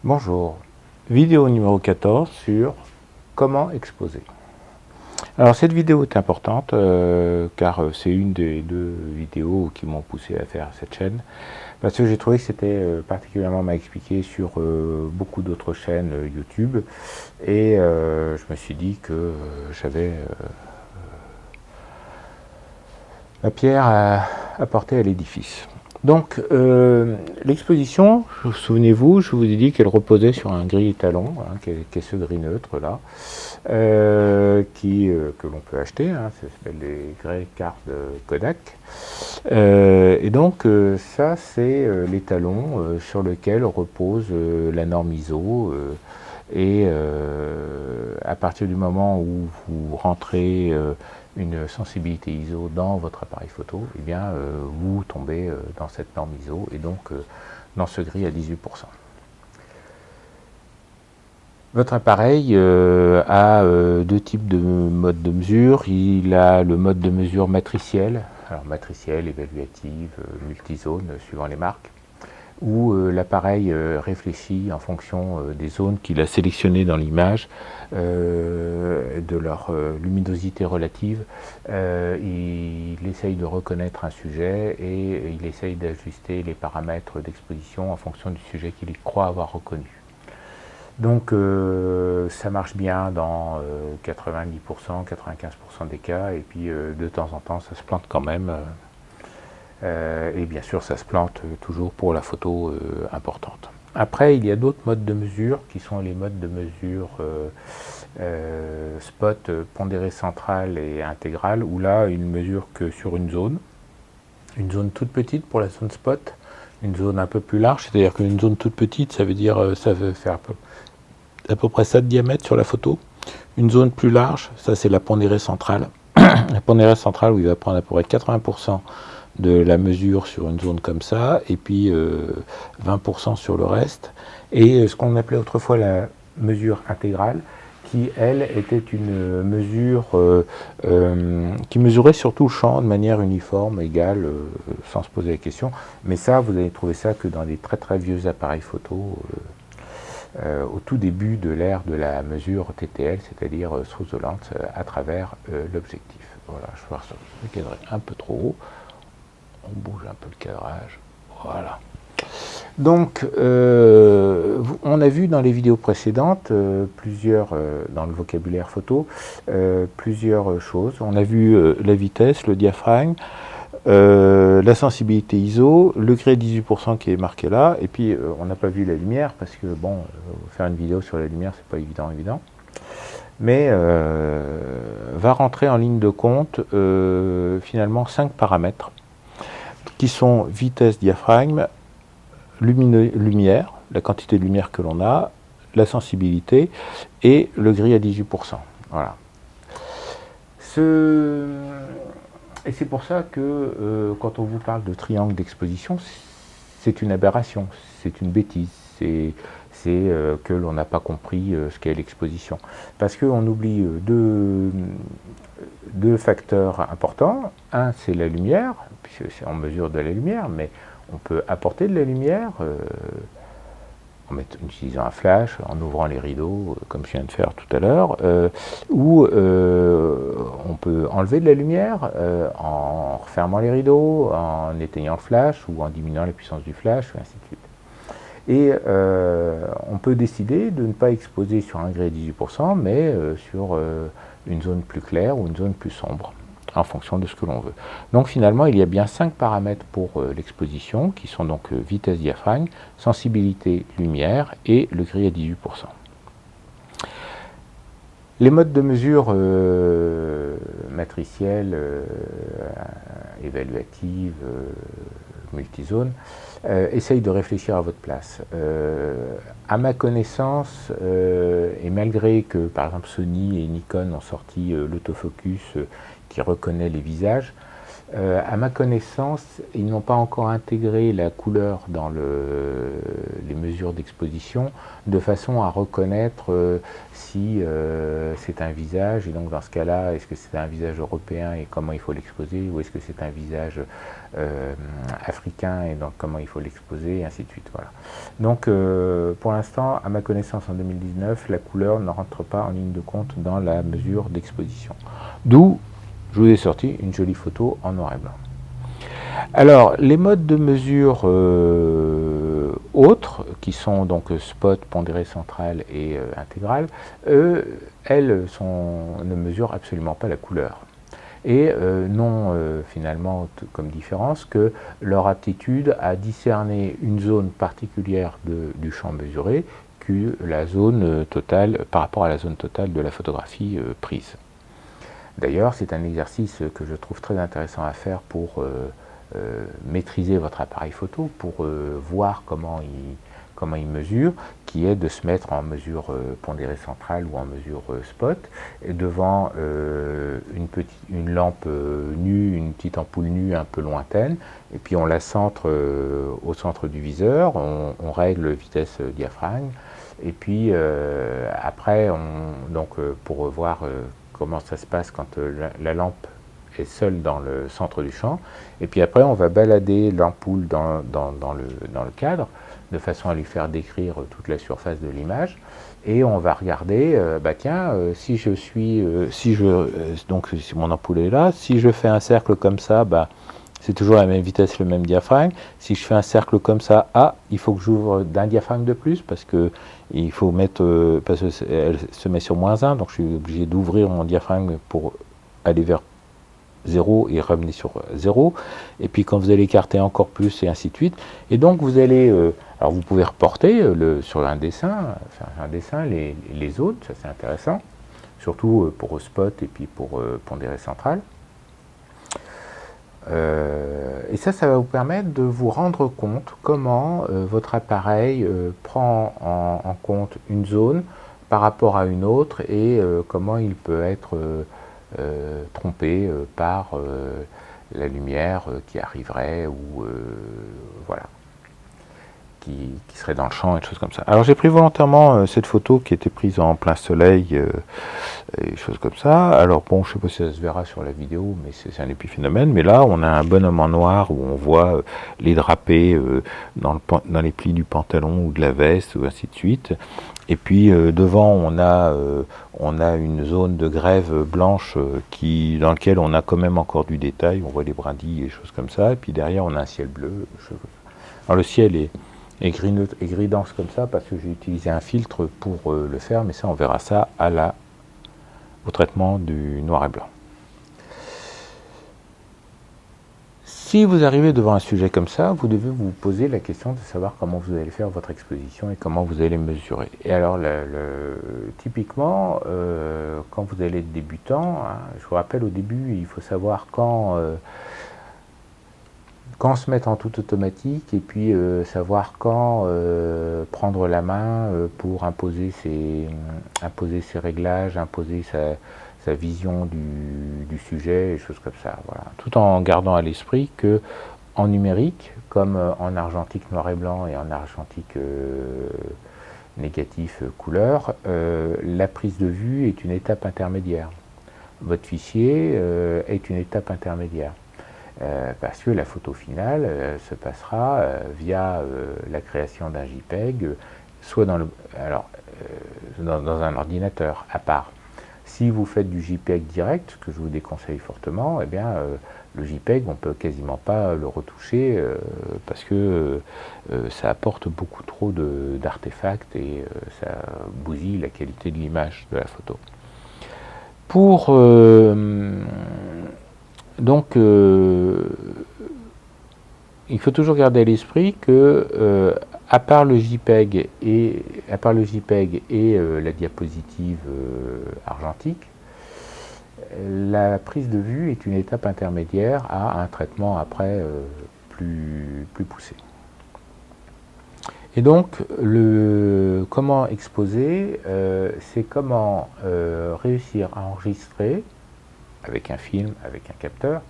Bonjour, vidéo numéro 14 sur comment exposer. Alors cette vidéo est importante car c'est une des deux vidéos qui m'ont poussé à faire cette chaîne parce que j'ai trouvé que c'était particulièrement mal expliqué sur beaucoup d'autres chaînes YouTube et je me suis dit que j'avais la pierre à apporter à l'édifice. Donc, l'exposition, souvenez-vous, je vous ai dit qu'elle reposait sur un gris étalon, hein, qui est ce gris neutre là, que l'on peut acheter, hein, ça s'appelle les Grey Card Kodak. Et donc, ça, c'est l'étalon sur lequel repose la norme ISO. Et à partir du moment où vous rentrez une sensibilité ISO dans votre appareil photo, eh bien, vous tombez dans cette norme ISO et donc dans ce gris à 18%. Votre appareil a deux types de modes de mesure. Il a le mode de mesure matriciel, alors matriciel, évaluative, multizone, suivant les marques, où l'appareil réfléchit en fonction des zones qu'il a sélectionnées dans l'image, de leur luminosité relative. Il essaye de reconnaître un sujet et il essaye d'ajuster les paramètres d'exposition en fonction du sujet qu'il croit avoir reconnu. Donc ça marche bien dans 90%, 95% des cas, et puis de temps en temps ça se plante quand même. Et bien sûr, ça se plante toujours pour la photo importante. Après, il y a d'autres modes de mesure qui sont les modes de mesure spot, pondéré central et intégral, où là, il ne mesure que sur une zone toute petite pour la zone spot, une zone un peu plus large, c'est-à-dire qu'une zone toute petite, ça veut faire à peu près ça de diamètre sur la photo. Une zone plus large, ça c'est la pondérée centrale. La pondérée centrale où il va prendre à peu près 80% de la mesure sur une zone comme ça, et puis 20% sur le reste, et ce qu'on appelait autrefois la mesure intégrale, qui elle était une mesure qui mesurait surtout le champ de manière uniforme, égale, sans se poser la question, mais ça vous allez trouver ça que dans des très très vieux appareils photo, au tout début de l'ère de la mesure TTL, c'est-à-dire through the lens, à travers l'objectif. Voilà, je vais voir ça, le cadre un peu trop haut. On bouge un peu le cadrage, voilà. Donc, on a vu dans les vidéos précédentes, dans le vocabulaire photo, plusieurs choses. On a vu la vitesse, le diaphragme, la sensibilité ISO, le gris 18% qui est marqué là, et puis on n'a pas vu la lumière, parce que bon, faire une vidéo sur la lumière, c'est pas évident. Mais va rentrer en ligne de compte finalement 5 paramètres qui sont vitesse, diaphragme, lumière, la quantité de lumière que l'on a, la sensibilité et le gris à 18%. Voilà. Et c'est pour ça que quand on vous parle de triangle d'exposition, c'est une aberration, c'est une bêtise, c'est que l'on n'a pas compris ce qu'est l'exposition. Parce qu'on oublie deux facteurs importants. Un, c'est la lumière, puisque c'est en mesure de la lumière, mais on peut apporter de la lumière en utilisant un flash, en ouvrant les rideaux, comme je viens de faire tout à l'heure, ou on peut enlever de la lumière en refermant les rideaux, en éteignant le flash, ou en diminuant la puissance du flash, et ainsi de suite. Et on peut décider de ne pas exposer sur un gris à 18%, mais sur une zone plus claire ou une zone plus sombre, en fonction de ce que l'on veut. Donc finalement, il y a bien 5 paramètres pour l'exposition, qui sont donc vitesse, diaphragme, sensibilité, lumière et le gris à 18%. Les modes de mesure matriciels, évaluative, multizone, essaye de réfléchir à votre place. À ma connaissance, et malgré que par exemple Sony et Nikon ont sorti l'autofocus qui reconnaît les visages, À ma connaissance, ils n'ont pas encore intégré la couleur dans les mesures d'exposition de façon à reconnaître si c'est un visage, et donc dans ce cas-là, est-ce que c'est un visage européen et comment il faut l'exposer, ou est-ce que c'est un visage africain et donc comment il faut l'exposer, et ainsi de suite. Voilà. Donc pour l'instant, à ma connaissance en 2019, la couleur ne rentre pas en ligne de compte dans la mesure d'exposition. D'où je vous ai sorti une jolie photo en noir et blanc. Alors, les modes de mesure autres, qui sont donc spot, pondéré central et intégral, elles ne mesurent absolument pas la couleur. Et n'ont finalement comme différence que leur aptitude à discerner une zone particulière du champ mesuré que la zone totale, par rapport à la zone totale de la photographie prise. D'ailleurs, c'est un exercice que je trouve très intéressant à faire pour maîtriser votre appareil photo, pour voir comment il mesure, qui est de se mettre en mesure pondérée centrale ou en mesure spot, et devant une lampe nue, une petite ampoule nue un peu lointaine, et puis on la centre au centre du viseur, on règle vitesse diaphragme, et puis après, pour voir comment ça se passe quand la lampe est seule dans le centre du champ, et puis après on va balader l'ampoule dans le cadre, de façon à lui faire décrire toute la surface de l'image, et on va regarder, donc si mon ampoule est là, si je fais un cercle comme ça, c'est toujours la même vitesse, le même diaphragme. Si je fais un cercle comme ça, il faut que j'ouvre d'un diaphragme de plus, parce que il faut mettre, parce qu'elle se met sur -1, donc je suis obligé d'ouvrir mon diaphragme pour aller vers 0 et ramener sur 0. Et puis quand vous allez écarter encore plus, et ainsi de suite. Et donc vous allez, alors vous pouvez reporter sur un dessin, les zones, ça c'est intéressant, surtout pour spot et puis pour pondéré central. Et ça va vous permettre de vous rendre compte comment votre appareil prend en compte une zone par rapport à une autre, et comment il peut être trompé par la lumière qui arriverait, ou voilà, qui serait dans le champ, et des choses comme ça. Alors j'ai pris volontairement cette photo qui était prise en plein soleil, et des choses comme ça. Alors bon, je ne sais pas si ça se verra sur la vidéo, mais c'est un épiphénomène. Mais là, on a un bonhomme en noir où on voit les drapés dans les plis du pantalon ou de la veste, ou ainsi de suite. Et puis devant, on a une zone de grève blanche dans laquelle on a quand même encore du détail. On voit les brindilles et des choses comme ça. Et puis derrière, on a un ciel bleu. Alors le ciel est gris dense comme ça parce que j'ai utilisé un filtre pour le faire, mais ça, on verra ça au traitement du noir et blanc. Si vous arrivez devant un sujet comme ça, vous devez vous poser la question de savoir comment vous allez faire votre exposition et comment vous allez mesurer. Et alors, typiquement, quand vous allez être débutant, je vous rappelle au début, il faut savoir quand se mettre en tout automatique, et puis savoir quand prendre la main pour imposer ses réglages, imposer sa vision du sujet, et choses comme ça. Voilà. Tout en gardant à l'esprit que en numérique, comme en argentique noir et blanc et en argentique négatif couleur, la prise de vue est une étape intermédiaire. Votre fichier est une étape intermédiaire. Parce que la photo finale se passera via la création d'un JPEG, soit dans un ordinateur à part. Si vous faites du JPEG direct, ce que je vous déconseille fortement, eh bien, le JPEG, on ne peut quasiment pas le retoucher parce que ça apporte beaucoup trop d'artefacts, et ça bousille la qualité de l'image de la photo. Donc, il faut toujours garder à l'esprit que, à part le JPEG et la diapositive argentique, la prise de vue est une étape intermédiaire à un traitement après plus poussé. Et donc, comment exposer, c'est comment réussir à enregistrer avec un film, avec un capteur,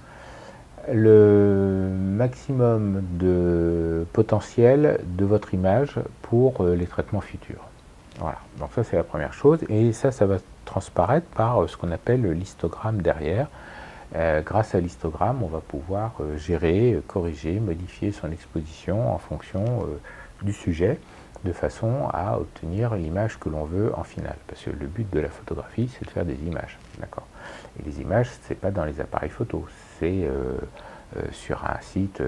le maximum de potentiel de votre image pour les traitements futurs. Voilà, donc ça c'est la première chose, et ça va transparaître par ce qu'on appelle l'histogramme derrière. Grâce à l'histogramme, on va pouvoir gérer, corriger, modifier son exposition en fonction du sujet, de façon à obtenir l'image que l'on veut en finale. Parce que le but de la photographie, c'est de faire des images, d'accord. Et les images, c'est pas dans les appareils photo, c'est sur un site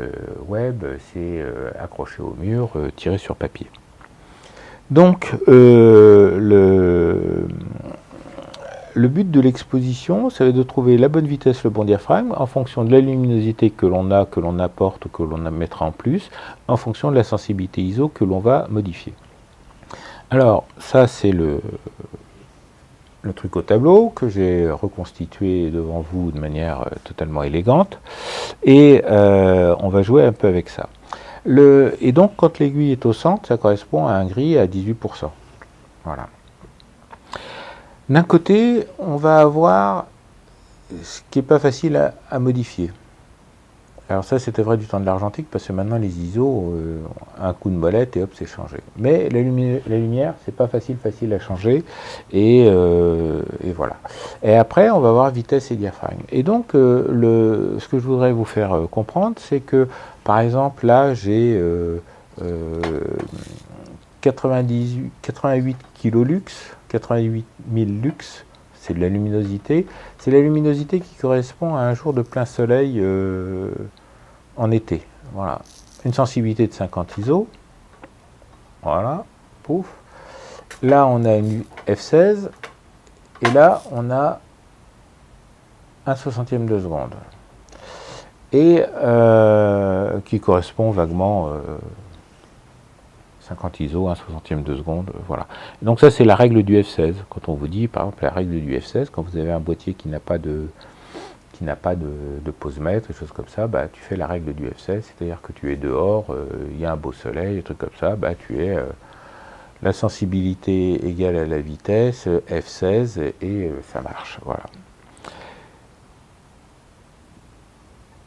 web, c'est accroché au mur, tiré sur papier. Donc, le but de l'exposition, ça va être de trouver la bonne vitesse, le bon diaphragme, en fonction de la luminosité que l'on a, que l'on apporte ou que l'on mettra en plus, en fonction de la sensibilité ISO que l'on va modifier. Alors, ça c'est le truc au tableau que j'ai reconstitué devant vous de manière totalement élégante, et on va jouer un peu avec ça. Et donc, quand l'aiguille est au centre, ça correspond à un gris à 18%. Voilà. D'un côté, on va avoir ce qui n'est pas facile à modifier. Alors ça, c'était vrai du temps de l'argentique, parce que maintenant, les ISO, un coup de molette et hop, c'est changé. Mais la lumière, c'est pas facile à changer, et voilà. Et après, on va avoir vitesse et diaphragme. Et donc, ce que je voudrais vous faire comprendre, c'est que, par exemple, là, j'ai 88 kilolux, 88 000 lux, c'est de la luminosité. C'est la luminosité qui correspond à un jour de plein soleil en été. Voilà. Une sensibilité de 50 ISO. Voilà. Pouf. Là, on a une f16. Et là, on a 1/60 de seconde. Et qui correspond vaguement 50 ISO, 1/60 de seconde, voilà. Donc ça c'est la règle du f16. Quand on vous dit par exemple la règle du f16, quand vous avez un boîtier qui n'a pas de posemètre, des choses comme ça, bah, tu fais la règle du f16, c'est-à-dire que tu es dehors, il y a un beau soleil, des trucs comme ça, bah, tu es la sensibilité égale à la vitesse, f16, et ça marche, voilà.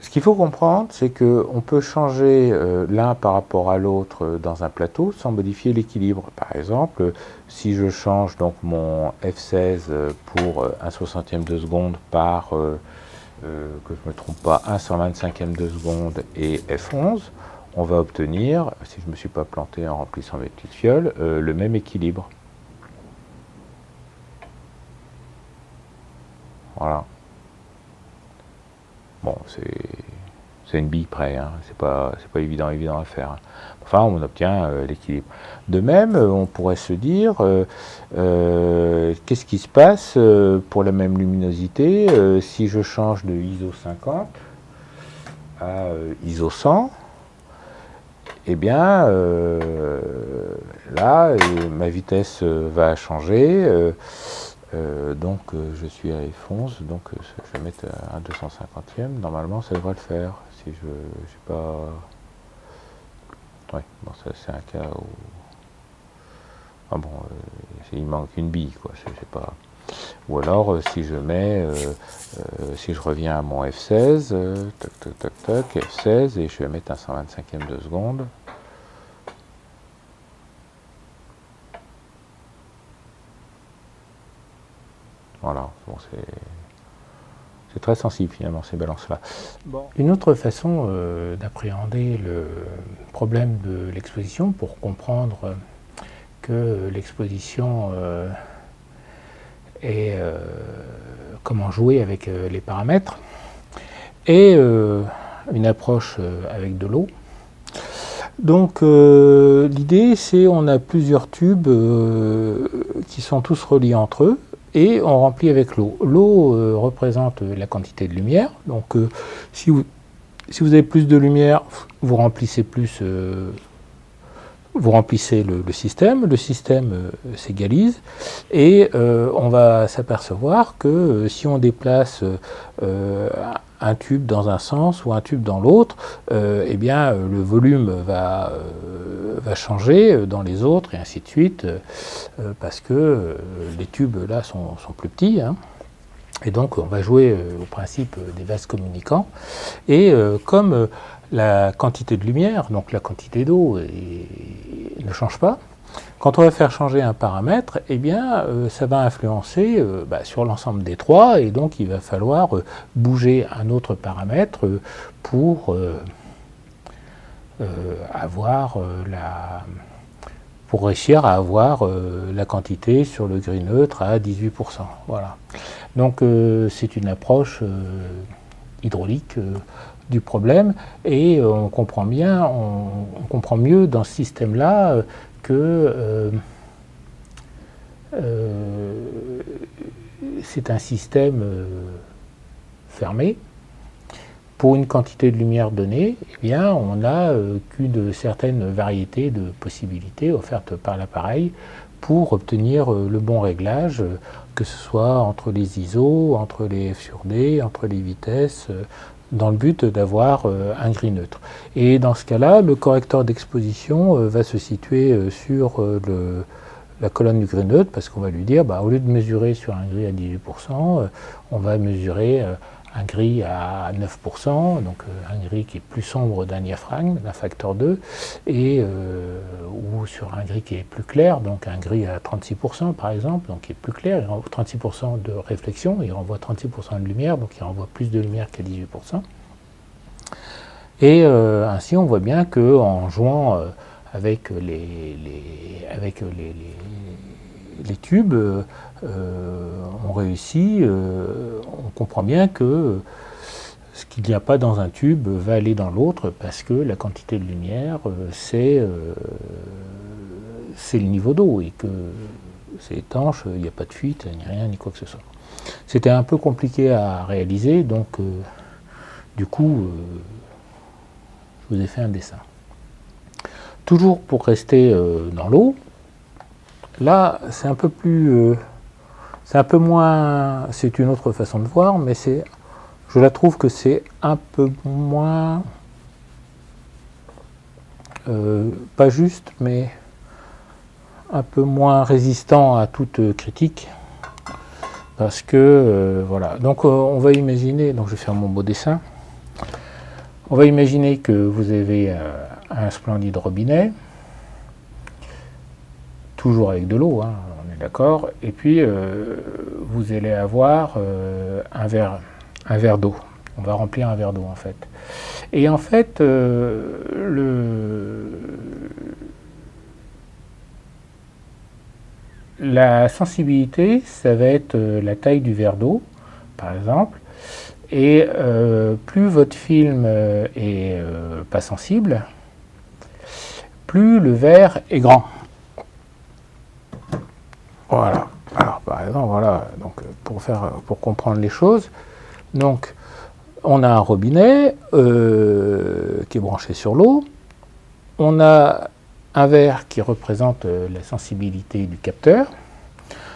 Ce qu'il faut comprendre, c'est qu'on peut changer l'un par rapport à l'autre dans un plateau sans modifier l'équilibre. Par exemple, si je change donc mon f16 pour 1/60 de seconde par, que je ne me trompe pas, 1/125 de seconde et f11, on va obtenir, si je ne me suis pas planté en remplissant mes petites fioles, le même équilibre. Voilà. Bon, c'est une bille près, hein. C'est pas évident à faire. Enfin, on obtient l'équilibre. De même, on pourrait se dire, qu'est-ce qui se passe pour la même luminosité si je change de ISO 50 à ISO 100? Eh bien, là, ma vitesse va changer. Donc je suis à F11, donc je vais mettre un 250e, normalement ça devrait le faire, si je n'ai pas... Ouais, bon ça c'est un cas où... Ah bon, il manque une bille, quoi, c'est pas... Ou alors si je mets, si je reviens à mon F16, tac, F16, et je vais mettre un 125e de seconde. Voilà, bon, c'est très sensible finalement ces balances-là. Bon. Une autre façon d'appréhender le problème de l'exposition pour comprendre que l'exposition est comment jouer avec les paramètres est une approche avec de l'eau. Donc l'idée c'est on a plusieurs tubes qui sont tous reliés entre eux, et on remplit avec l'eau. L'eau représente la quantité de lumière, donc si vous avez plus de lumière, vous remplissez plus, vous remplissez le système s'égalise, et on va s'apercevoir que si on déplace un tube dans un sens ou un tube dans l'autre, eh bien le volume va changer dans les autres, et ainsi de suite, parce que les tubes là sont plus petits, hein. Et donc on va jouer au principe des vases communicants. Et comme la quantité de lumière, donc la quantité d'eau ne change pas, quand on va faire changer un paramètre, eh bien, ça va influencer sur l'ensemble des trois, et donc il va falloir bouger un autre paramètre pour pour réussir à avoir la quantité sur le gris neutre à 18%. Voilà. Donc c'est une approche hydraulique du problème, et on comprend mieux dans ce système-là que c'est un système fermé. Pour une quantité de lumière donnée, eh bien, on n'a qu'une certaine variété de possibilités offertes par l'appareil pour obtenir le bon réglage, que ce soit entre les ISO, entre les F sur D, entre les vitesses, dans le but d'avoir un gris neutre. Et dans ce cas-là, le correcteur d'exposition va se situer sur la colonne du gris neutre, parce qu'on va lui dire, au lieu de mesurer sur un gris à 18%, on va mesurer un gris à 9%, donc un gris qui est plus sombre d'un diaphragme, d'un facteur 2, ou sur un gris qui est plus clair, donc un gris à 36% par exemple, donc qui est plus clair, il renvoie 36% de réflexion, il renvoie 36% de lumière, donc il renvoie plus de lumière qu'à 18%. Et ainsi on voit bien qu'en jouant avec les tubes, on réussit, on comprend bien que ce qu'il n'y a pas dans un tube va aller dans l'autre, parce que la quantité de lumière, c'est le niveau d'eau, et que c'est étanche, il n'y a pas de fuite, ni rien, ni quoi que ce soit. C'était un peu compliqué à réaliser, donc du coup, je vous ai fait un dessin. Toujours pour rester dans l'eau, là, c'est un peu plus... c'est un peu moins... C'est une autre façon de voir, mais je la trouve que c'est un peu moins... pas juste, mais un peu moins résistant à toute critique. Parce que, voilà. Donc, on va imaginer... Donc, je vais faire mon beau dessin. On va imaginer que vous avez un splendide robinet, toujours avec de l'eau, hein, on est d'accord, et puis vous allez avoir un verre d'eau. On va remplir un verre d'eau en fait. Et en fait, la sensibilité, ça va être la taille du verre d'eau, par exemple, et plus votre film est pas sensible, plus le verre est grand. Voilà. Alors par exemple, voilà. Donc pour comprendre les choses, donc on a un robinet qui est branché sur l'eau. On a un verre qui représente la sensibilité du capteur,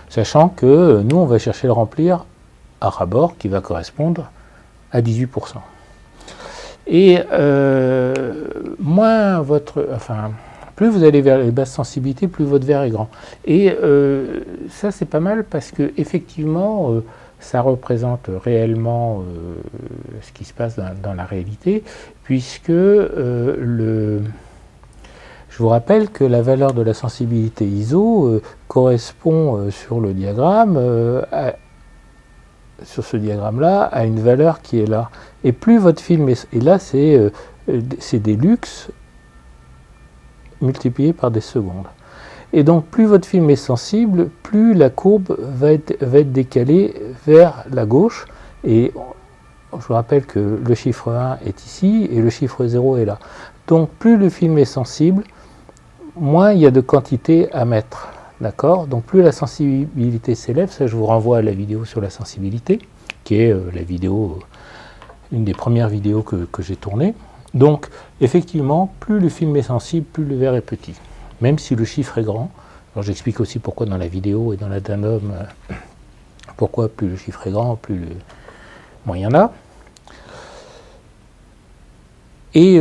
sachant que nous on va chercher à le remplir à ras-bord, qui va correspondre à 18%. Et plus vous allez vers les basses sensibilités, plus votre verre est grand. Et ça, c'est pas mal parce que effectivement, ça représente réellement ce qui se passe dans la réalité, puisque je vous rappelle que la valeur de la sensibilité ISO correspond sur le diagramme, sur ce diagramme-là, à une valeur qui est là. Et plus votre film est... Et là, c'est des lux multiplié par des secondes. Et donc, plus votre film est sensible, plus la courbe va être décalée vers la gauche. Et je vous rappelle que le chiffre 1 est ici et le chiffre 0 est là. Donc, plus le film est sensible, moins il y a de quantité à mettre. D'accord ? Donc, plus la sensibilité s'élève, ça je vous renvoie à la vidéo sur la sensibilité, qui est la vidéo, une des premières vidéos que j'ai tournées. Donc, effectivement, plus le film est sensible, plus le verre est petit, même si le chiffre est grand. Alors, j'explique aussi pourquoi dans la vidéo et dans la Danone, pourquoi plus le chiffre est grand, plus moins il y en a. Et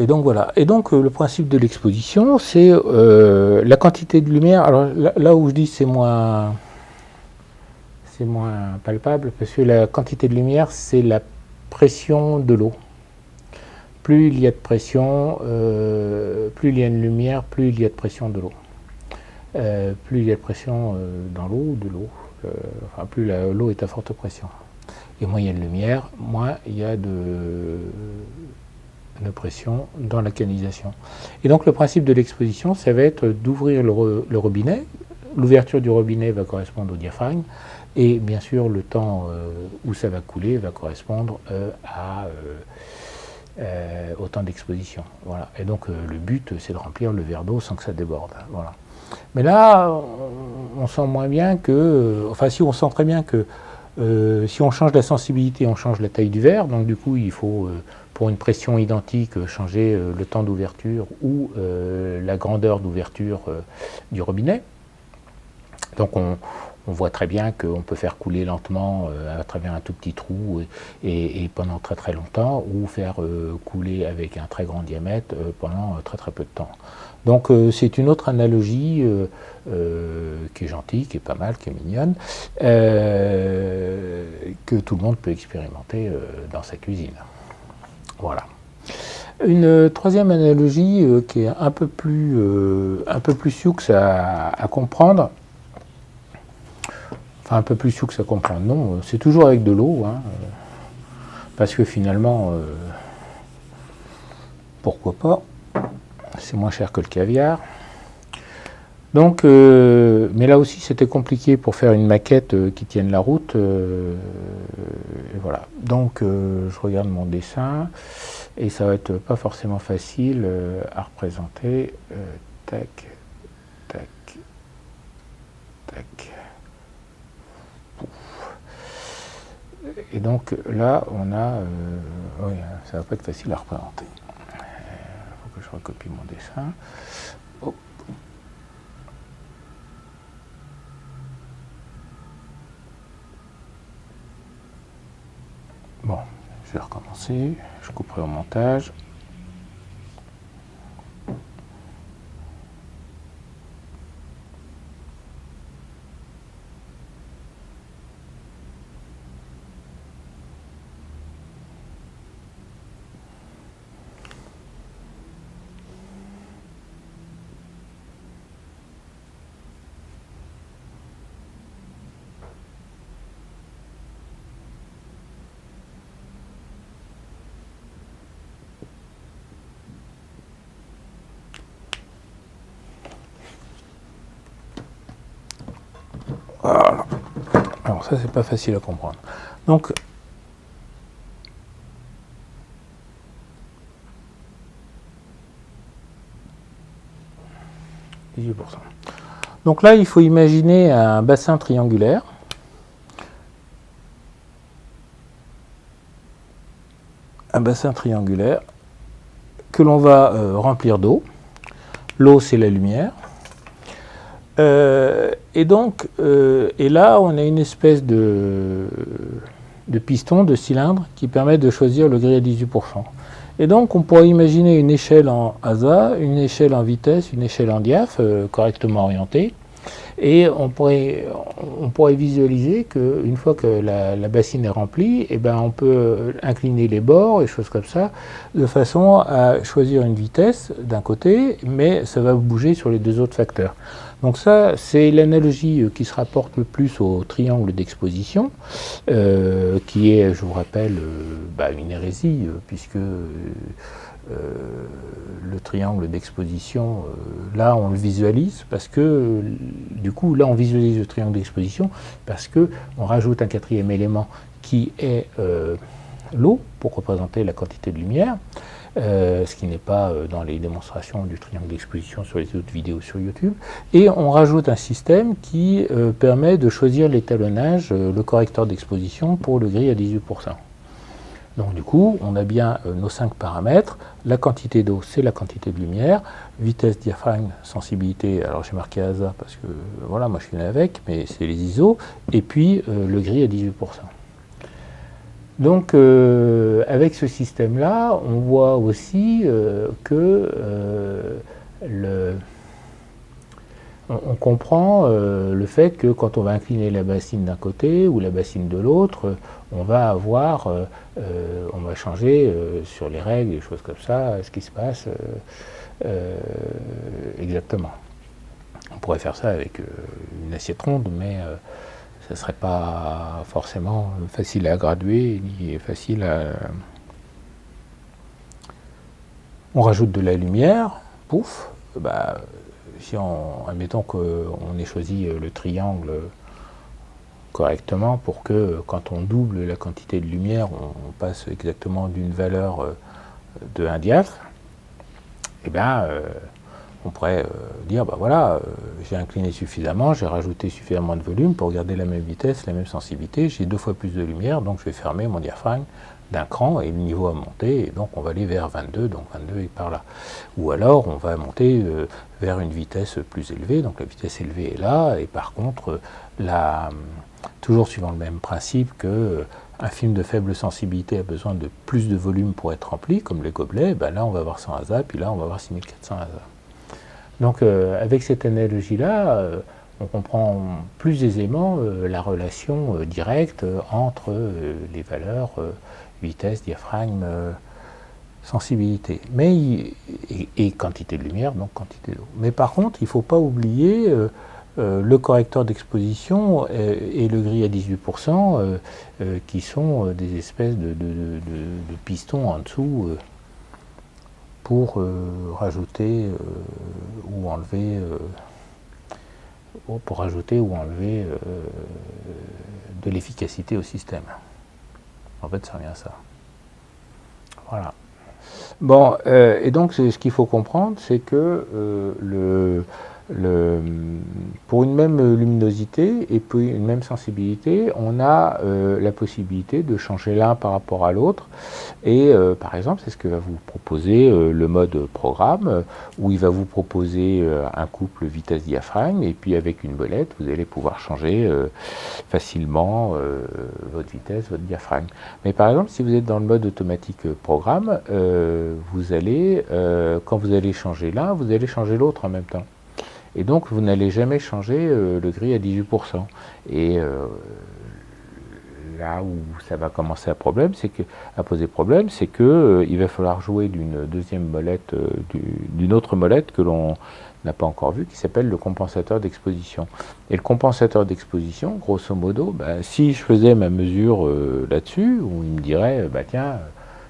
donc voilà. Et donc le principe de l'exposition, c'est la quantité de lumière. Alors là où je dis c'est moins c'est moins palpable, parce que la quantité de lumière, c'est la pression de l'eau. Plus il y a de pression, plus il y a une lumière, plus il y a de pression de l'eau. Plus il y a de pression dans l'eau ou de l'eau, enfin plus l'eau est à forte pression. Et moins il y a de lumière, moins il y a de pression dans la canalisation. Et donc le principe de l'exposition, ça va être d'ouvrir le robinet. L'ouverture du robinet va correspondre au diaphragme, et bien sûr le temps où ça va couler va correspondre au temps d'exposition. Voilà. Et donc le but, c'est de remplir le verre d'eau sans que ça déborde. Voilà. Mais là, on sent moins bien que, enfin si on sent très bien que si on change la sensibilité, on change la taille du verre, donc du coup il faut, pour une pression identique, changer le temps d'ouverture ou la grandeur d'ouverture du robinet. Donc on voit très bien qu'on peut faire couler lentement à travers un tout petit trou et pendant très très longtemps, ou faire couler avec un très grand diamètre pendant très très peu de temps. Donc c'est une autre analogie qui est gentille, qui est pas mal, qui est mignonne, que tout le monde peut expérimenter dans sa cuisine. Voilà. Une troisième analogie qui est un peu plus sioux à comprendre. Enfin, un peu plus sioux à comprendre, non, c'est toujours avec de l'eau, hein, parce que finalement, pourquoi pas, c'est moins cher que le caviar. Donc, mais là aussi c'était compliqué pour faire une maquette qui tienne la route, et voilà. Donc je regarde mon dessin, et ça va être pas forcément facile à représenter, tac, tac, tac. Et donc là, on a... oui, ça va pas être facile à représenter. Il faut que je recopie mon dessin. Hop. Bon, je vais recommencer. Je couperai au montage. Voilà. Alors ça, c'est pas facile à comprendre. Donc, donc là, il faut imaginer un bassin triangulaire. Un bassin triangulaire que l'on va remplir d'eau. L'eau, c'est la lumière. Et donc, et là, on a une espèce de piston, de cylindre, qui permet de choisir le gris à 18%. Et donc, on pourrait imaginer une échelle en ASA, une échelle en vitesse, une échelle en diaph, correctement orientée. Et on pourrait visualiser qu'une fois que la bassine est remplie, eh ben on peut incliner les bords et choses comme ça, de façon à choisir une vitesse d'un côté, mais ça va bouger sur les deux autres facteurs. Donc ça, c'est l'analogie qui se rapporte le plus au triangle d'exposition, qui est, je vous rappelle, une hérésie, puisque le triangle d'exposition, là on le visualise parce que, du coup, là on visualise le triangle d'exposition parce que on rajoute un quatrième élément qui est l'eau pour représenter la quantité de lumière, ce qui n'est pas dans les démonstrations du triangle d'exposition sur les autres vidéos sur YouTube, et on rajoute un système qui permet de choisir l'étalonnage, le correcteur d'exposition pour le gris à 18%. Donc du coup, on a bien nos 5 paramètres. La quantité d'eau, c'est la quantité de lumière. Vitesse, diaphragme, sensibilité, alors j'ai marqué ASA parce que voilà, moi je suis né avec, mais c'est les ISO. Et puis le gris à 18%. Donc avec ce système-là, on voit aussi que on comprend le fait que quand on va incliner la bassine d'un côté ou la bassine de l'autre, on va avoir, on va changer sur les règles, des choses comme ça, ce qui se passe exactement. On pourrait faire ça avec une assiette ronde, mais ça ne serait pas forcément facile à graduer ni facile à... On rajoute de la lumière, pouf, bah, si admettons qu'on ait choisi le triangle correctement pour que quand on double la quantité de lumière, on passe exactement d'une valeur de 1 diaph, et bien on pourrait dire, bah voilà, j'ai incliné suffisamment, j'ai rajouté suffisamment de volume pour garder la même vitesse, la même sensibilité, j'ai 2 fois plus de lumière, donc je vais fermer mon diaphragme d'un cran et le niveau a monté, et donc on va aller vers 22, donc 22 est par là. Ou alors on va monter vers une vitesse plus élevée, donc la vitesse élevée est là, et par contre, toujours suivant le même principe que un film de faible sensibilité a besoin de plus de volume pour être rempli, comme les gobelets, ben là on va avoir 100 ASA, puis là on va avoir 6400 ASA. Donc avec cette analogie-là, on comprend plus aisément la relation directe entre les valeurs vitesse, diaphragme, sensibilité, et quantité de lumière, donc quantité d'eau. Mais par contre, il ne faut pas oublier le correcteur d'exposition et le gris à 18%, qui sont des espèces de pistons en dessous pour rajouter ou enlever de l'efficacité au système. En fait, ça revient à ça. Voilà. Bon, et donc ce qu'il faut comprendre, c'est que pour une même luminosité et pour une même sensibilité, on a la possibilité de changer l'un par rapport à l'autre. Et par exemple, c'est ce que va vous proposer le mode programme, où il va vous proposer un couple vitesse-diaphragme, et puis avec une molette, vous allez pouvoir changer facilement votre vitesse, votre diaphragme. Mais par exemple, si vous êtes dans le mode automatique programme, vous allez, quand vous allez changer l'un, vous allez changer l'autre en même temps. Et donc, vous n'allez jamais changer le gris à 18%. Et là où ça va commencer à poser problème, c'est que il va falloir jouer d'une deuxième molette, d'une autre molette que l'on n'a pas encore vue, qui s'appelle le compensateur d'exposition. Et le compensateur d'exposition, grosso modo, si je faisais ma mesure là-dessus, où il me dirait, tiens,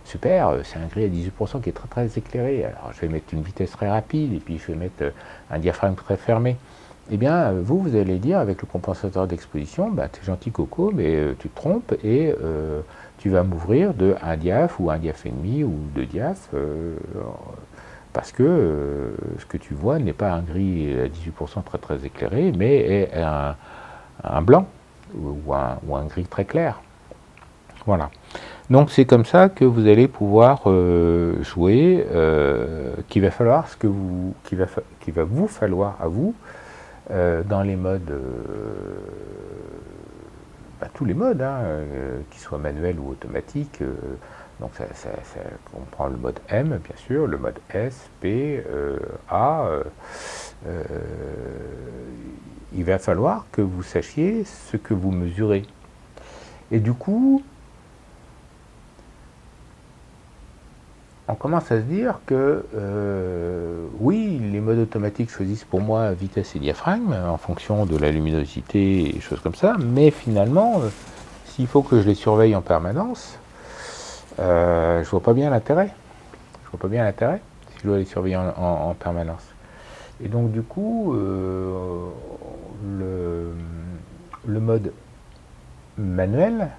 super, c'est un gris à 18% qui est très très éclairé, alors je vais mettre une vitesse très rapide, et puis je vais mettre un diaphragme très fermé. Eh bien, vous allez dire avec le compensateur d'exposition, t'es gentil Coco, mais tu te trompes et tu vas m'ouvrir de 1 diaph ou 1 diaph et demi ou 2 diaph parce que ce que tu vois n'est pas un gris à 18% très très éclairé, mais est un blanc ou un gris très clair. Voilà. Donc c'est comme ça que vous allez pouvoir jouer, qu'il va vous falloir à vous, dans les modes, tous les modes, qu'ils soient manuels ou automatiques. Donc ça comprend le mode M, bien sûr, le mode S, P, A. Il va falloir que vous sachiez ce que vous mesurez. Et du coup, on commence à se dire que oui, les modes automatiques choisissent pour moi vitesse et diaphragme en fonction de la luminosité et choses comme ça, mais finalement, s'il faut que je les surveille en permanence, je vois pas bien l'intérêt. Je vois pas bien l'intérêt si je dois les surveiller en permanence. Et donc du coup, le mode manuel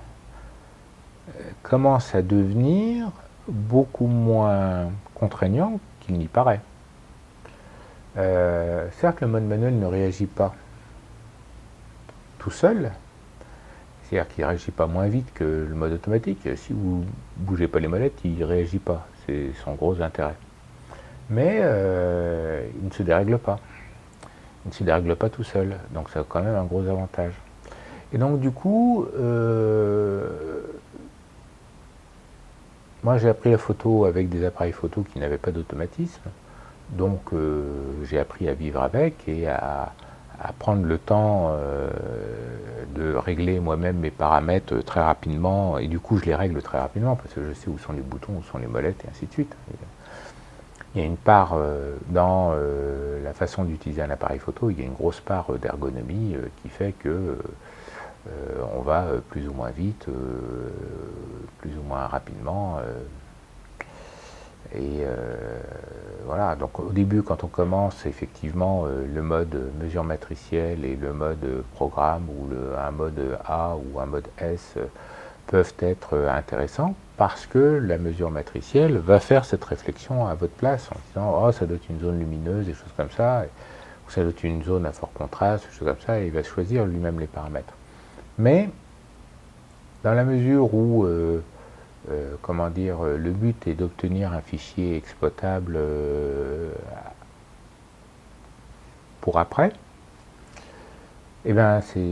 commence à devenir beaucoup moins contraignant qu'il n'y paraît. Certes, le mode manuel ne réagit pas tout seul, c'est-à-dire qu'il ne réagit pas moins vite que le mode automatique. Si vous ne bougez pas les molettes, il ne réagit pas. C'est son gros intérêt. Mais il ne se dérègle pas. Il ne se dérègle pas tout seul. Donc ça a quand même un gros avantage. Et donc du coup, moi j'ai appris la photo avec des appareils photo qui n'avaient pas d'automatisme. Donc j'ai appris à vivre avec et à à prendre le temps de régler moi-même mes paramètres très rapidement, et du coup je les règle très rapidement parce que je sais où sont les boutons, où sont les molettes et ainsi de suite. Il y a une part dans la façon d'utiliser un appareil photo, il y a une grosse part d'ergonomie qui fait que on va plus ou moins vite, plus ou moins rapidement. Voilà, donc au début, quand on commence, effectivement, le mode mesure matricielle et le mode programme ou un mode A ou un mode S peuvent être intéressants parce que la mesure matricielle va faire cette réflexion à votre place en disant oh, ça doit être une zone lumineuse, des choses comme ça, ou ça doit être une zone à fort contraste, des choses comme ça, et il va choisir lui-même les paramètres. Mais dans la mesure où comment dire, le but est d'obtenir un fichier exploitable pour après, et bien ces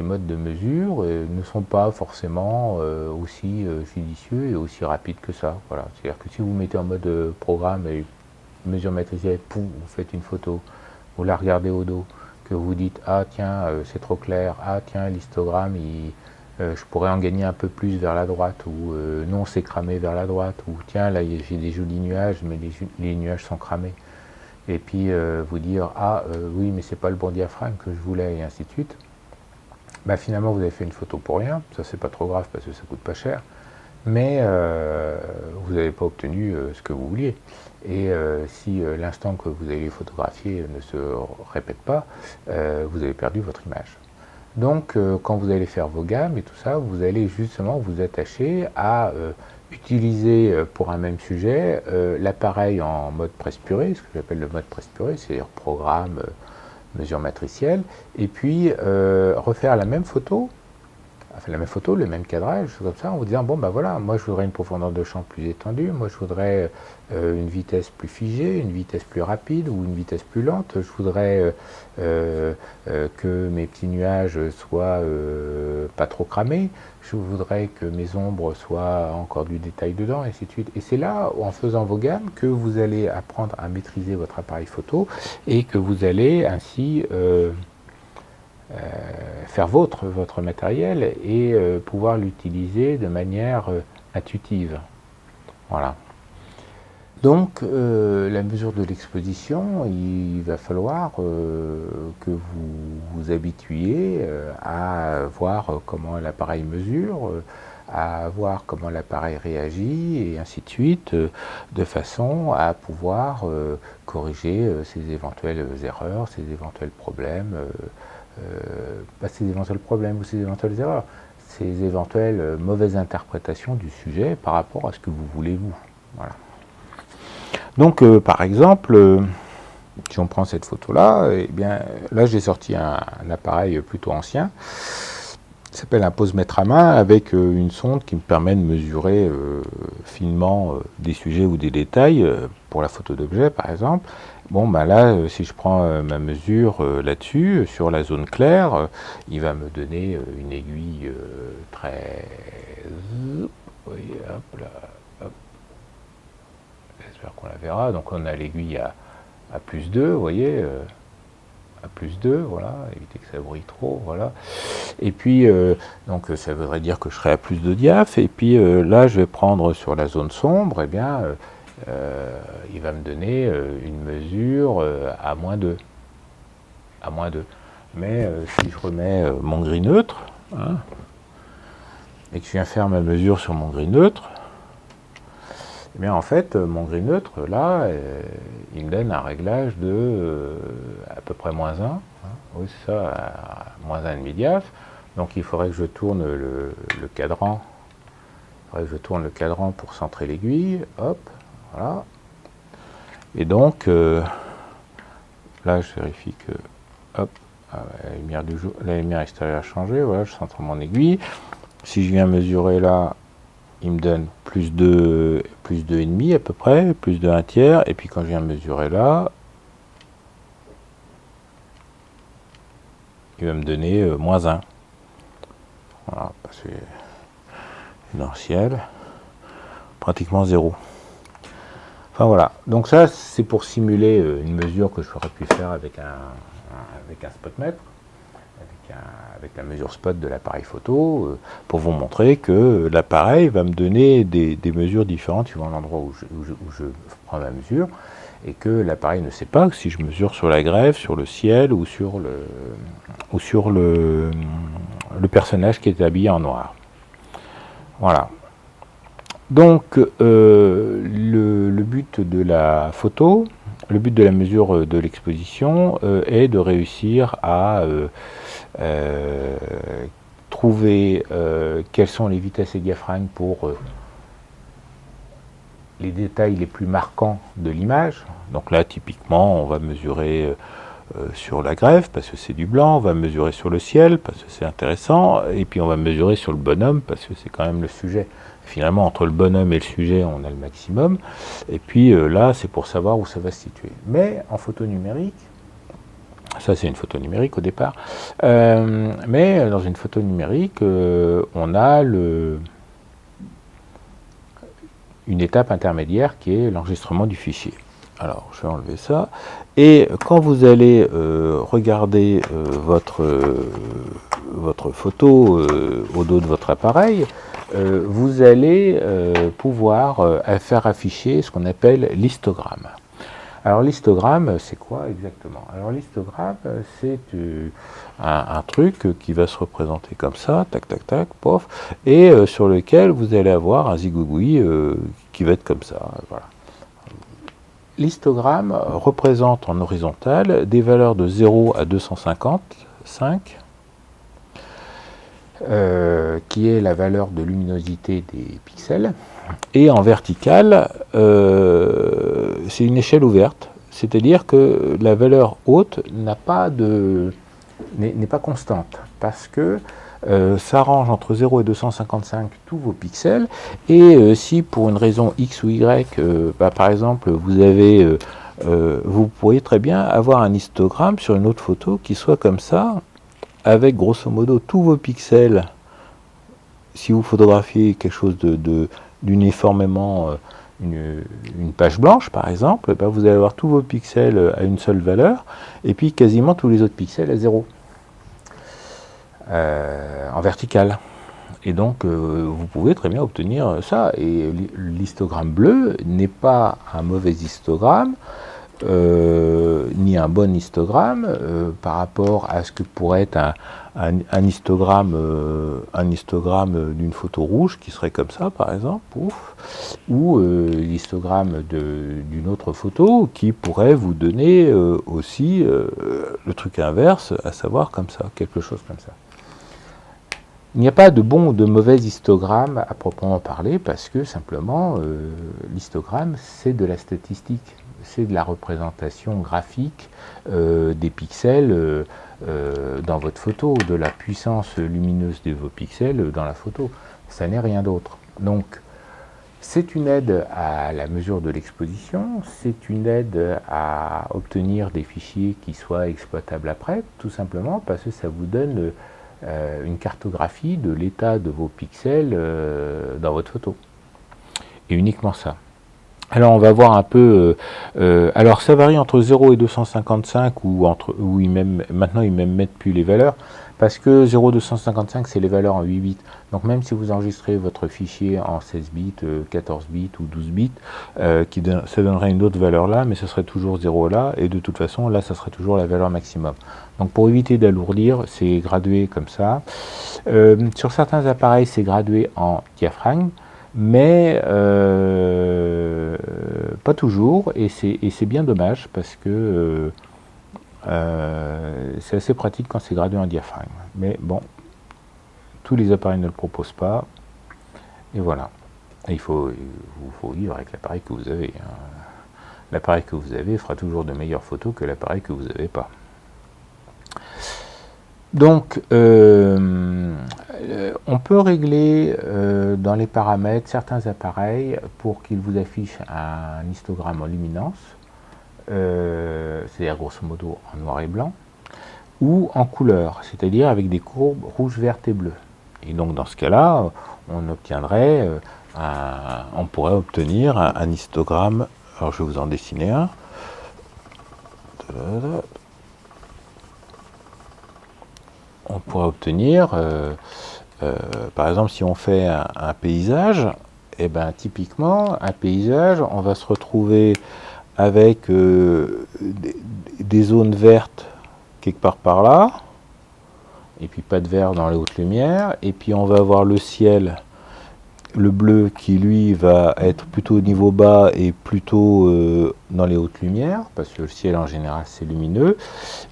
modes de mesure ne sont pas forcément aussi judicieux et aussi rapides que ça. Voilà. C'est-à-dire que si vous mettez en mode programme et mesure matricielle, pouf, vous faites une photo, vous la regardez au dos, que vous dites ah tiens c'est trop clair, ah tiens l'histogramme je pourrais en gagner un peu plus vers la droite, ou non c'est cramé vers la droite, ou tiens là j'ai des jolis nuages mais les nuages sont cramés, et puis vous dire ah oui mais c'est pas le bon diaphragme que je voulais, et ainsi de suite. Bah, finalement vous avez fait une photo pour rien, ça c'est pas trop grave parce que ça coûte pas cher, mais vous n'avez pas obtenu ce que vous vouliez. Et si l'instant que vous allez photographier ne se répète pas, vous avez perdu votre image. Donc quand vous allez faire vos gammes et tout ça, vous allez justement vous attacher à utiliser pour un même sujet l'appareil en mode presse purée, ce que j'appelle le mode presse purée, c'est-à-dire programme, mesure matricielle, et puis refaire la même photo, le même cadrage, comme ça, en vous disant bon ben voilà, moi je voudrais une profondeur de champ plus étendue, moi je voudrais une vitesse plus figée, une vitesse plus rapide ou une vitesse plus lente, je voudrais que mes petits nuages soient pas trop cramés, je voudrais que mes ombres soient encore du détail dedans, et ainsi de suite. Et c'est là, en faisant vos gammes, que vous allez apprendre à maîtriser votre appareil photo et que vous allez ainsi faire votre matériel et pouvoir l'utiliser de manière intuitive. Voilà. Donc, la mesure de l'exposition, il va falloir que vous vous habituiez à voir comment l'appareil mesure, à voir comment l'appareil réagit, et ainsi de suite, de façon à pouvoir corriger ces éventuelles erreurs, ces éventuels problèmes, ces éventuels problèmes ou ces éventuelles erreurs, ces éventuelles mauvaises interprétations du sujet par rapport à ce que vous voulez vous. Voilà. Donc, par exemple, si on prend cette photo-là, eh bien, là j'ai sorti un appareil plutôt ancien, qui s'appelle un pose-mètre à main, avec une sonde qui me permet de mesurer finement des sujets ou des détails, pour la photo d'objet par exemple. Bon, ben là, si je prends ma mesure là-dessus, sur la zone claire, il va me donner une aiguille très... Oui, hop là, hop. J'espère qu'on la verra. Donc on a l'aiguille à plus 2, vous voyez, à plus 2, voilà, éviter que ça brille trop, voilà. Et puis, donc ça voudrait dire que je serai à plus de diaph, et puis là, je vais prendre sur la zone sombre, et eh bien... il va me donner une mesure à moins 2. À moins 2. Mais si je remets mon gris neutre, hein, et que je viens faire ma mesure sur mon gris neutre, eh bien en fait, mon gris neutre, là, il me donne un réglage de à peu près moins 1. Hein, oui, c'est ça, à moins 1,5 diaph. Donc il faudrait que je tourne le cadran. Il faudrait que je tourne le cadran pour centrer l'aiguille. Hop. Voilà. Et donc, là, je vérifie que, hop, la lumière du jour, la lumière extérieure a changé. Voilà, je centre mon aiguille. Si je viens mesurer là, il me donne plus 2,5 à peu près, plus de 1 tiers. Et puis quand je viens mesurer là, il va me donner moins 1. Voilà, parce que dans le ciel, pratiquement 0. Enfin voilà, donc ça c'est pour simuler une mesure que j'aurais pu faire avec un spotmètre, avec la mesure spot de l'appareil photo, pour vous montrer que l'appareil va me donner des mesures différentes suivant l'endroit où je prends ma mesure, et que l'appareil ne sait pas si je mesure sur la grève, sur le ciel ou sur le personnage qui est habillé en noir. Voilà. Donc le but de la photo, le but de la mesure de l'exposition est de réussir à trouver quelles sont les vitesses et diaphragmes pour les détails les plus marquants de l'image. Donc là, typiquement, on va mesurer sur la grève, parce que c'est du blanc, on va mesurer sur le ciel, parce que c'est intéressant, et puis on va mesurer sur le bonhomme, parce que c'est quand même le sujet. Finalement, entre le bonhomme et le sujet, on a le maximum, et puis là, c'est pour savoir où ça va se situer. Mais en photo numérique, ça c'est une photo numérique au départ, mais dans une photo numérique, on a une étape intermédiaire qui est l'enregistrement du fichier. Alors, je vais enlever ça. Et quand vous allez regarder votre photo au dos de votre appareil, vous allez pouvoir faire afficher ce qu'on appelle l'histogramme. Alors l'histogramme, c'est quoi exactement? Alors l'histogramme, c'est un truc qui va se représenter comme ça, tac, tac, tac, pof, et sur lequel vous allez avoir un zigouigoui qui va être comme ça, voilà. L'histogramme représente en horizontal des valeurs de 0 à 255, qui est la valeur de luminosité des pixels, et en vertical, c'est une échelle ouverte, c'est-à-dire que la valeur haute n'est pas constante, parce que ça range entre 0 et 255 tous vos pixels, et si pour une raison X ou Y, par exemple, vous pourriez très bien avoir un histogramme sur une autre photo qui soit comme ça, avec grosso modo tous vos pixels. Si vous photographiez quelque chose d'uniformément, une page blanche par exemple, vous allez avoir tous vos pixels à une seule valeur, et puis quasiment tous les autres pixels à 0. En vertical. Et donc, vous pouvez très bien obtenir ça. Et l'histogramme bleu n'est pas un mauvais histogramme, ni un bon histogramme par rapport à ce que pourrait être un histogramme d'une photo rouge qui serait comme ça, par exemple, pouf, ou l'histogramme d'une autre photo qui pourrait vous donner aussi le truc inverse, à savoir comme ça, quelque chose comme ça. Il n'y a pas de bon ou de mauvais histogramme à proprement parler, parce que simplement l'histogramme c'est de la statistique, c'est de la représentation graphique des pixels dans votre photo, de la puissance lumineuse de vos pixels dans la photo. Ça n'est rien d'autre. Donc c'est une aide à la mesure de l'exposition, c'est une aide à obtenir des fichiers qui soient exploitables après, tout simplement parce que ça vous donne une cartographie de l'état de vos pixels dans votre photo. Et uniquement ça. Alors on va voir un peu, alors ça varie entre 0 et 255, maintenant ils ne mettent plus les valeurs, parce que 0 255 c'est les valeurs en 8 bits, donc même si vous enregistrez votre fichier en 16 bits, 14 bits ou 12 bits, ça donnerait une autre valeur là, mais ce serait toujours 0 là, et de toute façon là ça serait toujours la valeur maximum. Donc pour éviter d'alourdir, c'est gradué comme ça. Sur certains appareils c'est gradué en diaphragme, mais pas toujours, et c'est bien dommage parce que c'est assez pratique quand c'est gradué en diaphragme. Mais bon, tous les appareils ne le proposent pas, et voilà. Et il faut vivre avec l'appareil que vous avez. Hein. L'appareil que vous avez fera toujours de meilleures photos que l'appareil que vous n'avez pas. Donc, on peut régler dans les paramètres certains appareils pour qu'ils vous affichent un histogramme en luminance, c'est-à-dire grosso modo en noir et blanc, ou en couleur, c'est-à-dire avec des courbes rouge, verte et bleu. Et donc dans ce cas-là, on pourrait obtenir un histogramme Alors je vais vous en dessiner un. On pourra obtenir, par exemple, si on fait un paysage, et ben typiquement, un paysage, on va se retrouver avec des zones vertes quelque part par là, et puis pas de vert dans les hautes lumières, et puis on va avoir le ciel, le bleu qui lui va être plutôt au niveau bas et plutôt dans les hautes lumières, parce que le ciel en général c'est lumineux,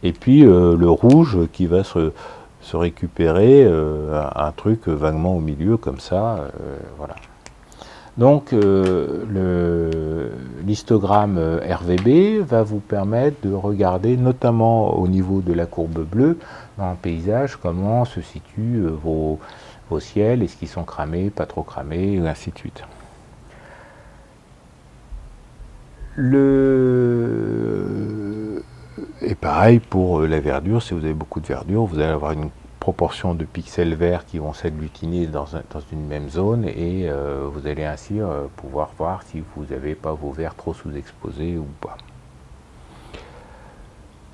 et puis le rouge qui va se récupérer un truc vaguement au milieu comme ça, voilà. Donc l'histogramme RVB va vous permettre de regarder, notamment au niveau de la courbe bleue, dans le paysage, comment se situent vos ciels, est-ce qu'ils sont cramés, pas trop cramés, et ainsi de suite. Et pareil pour la verdure, si vous avez beaucoup de verdure, vous allez avoir une proportion de pixels verts qui vont s'agglutiner dans une même zone, et vous allez ainsi pouvoir voir si vous n'avez pas vos verts trop sous-exposés ou pas.